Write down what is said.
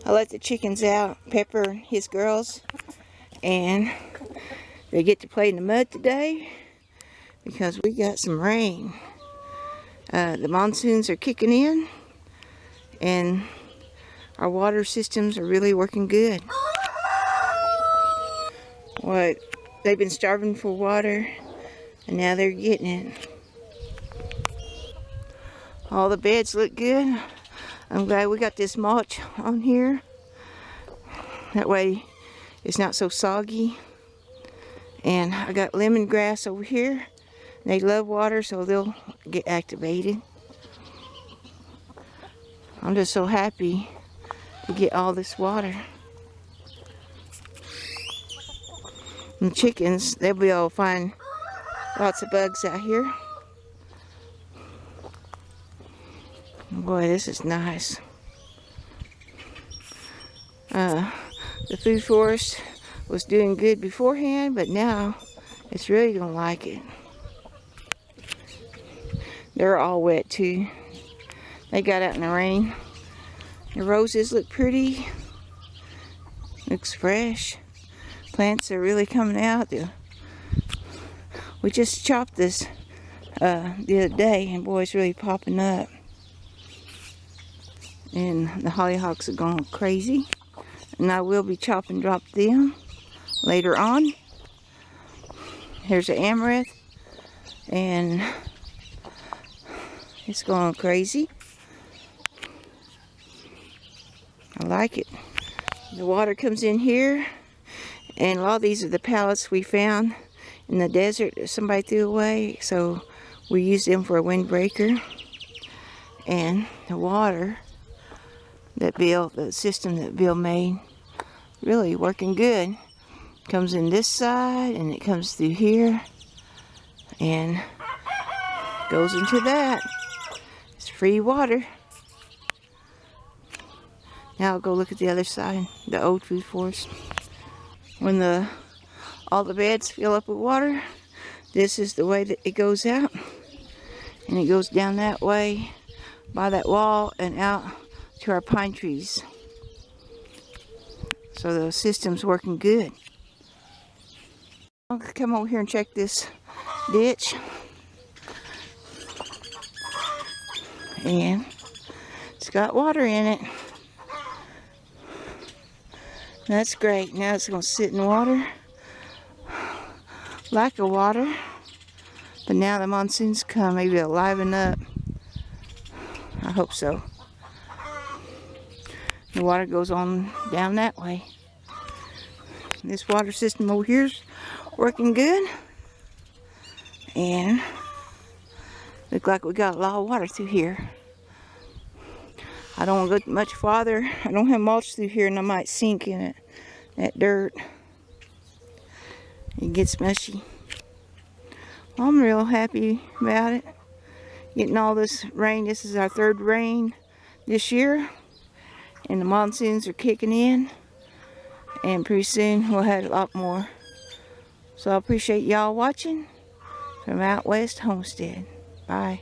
I let the chickens out, Pepper and his girls, and they get to play in the mud today because we got some rain. The monsoons are kicking in and our water systems are really working good. They've been starving for water and now they're getting it. All the beds look good. I'm glad we got this mulch on here. That way it's not so soggy. And I got lemongrass over here. They love water, so they'll get activated. I'm just so happy to get all this water. And the chickens, they'll be able to find lots of bugs out here. Boy, this is nice. The food forest was doing good beforehand, but now it's really gonna like it. They're all wet too. They got out in the rain. The roses look pretty. Looks fresh. Plants are really coming out. We just chopped this the other day, and boy, it's really popping up. And the hollyhocks are going crazy. And I will be chopping drop them later on. Here's the amaranth. And it's going crazy. I like it. The water comes in here. And a lot of these are the pallets we found in the desert that somebody threw away. So we use them for a windbreaker. And the water that the system that Bill made, really working good. Comes in this side and it comes through here and goes into that. It's free water. Now I'll go look at the other side, the old food forest. When all the beds fill up with water, this is the way that it goes out. And it goes down that way by that wall and out to our pine trees. So the system's working good. I'll come over here and check this ditch. And it's got water in it. That's great. Now it's going to sit in water. Lack of water. But now the monsoons come, maybe it'll liven up. I hope so. The water goes on down that way. This water system over here's working good. And look like we got a lot of water through here. I don't want to go much farther. I don't have mulch through here and I might sink in it. That dirt. It gets mushy. Well, I'm real happy about it. Getting all this rain. This is our third rain this year. And the monsoons are kicking in. And pretty soon we'll have a lot more. So I appreciate y'all watching from out west Homestead. Bye.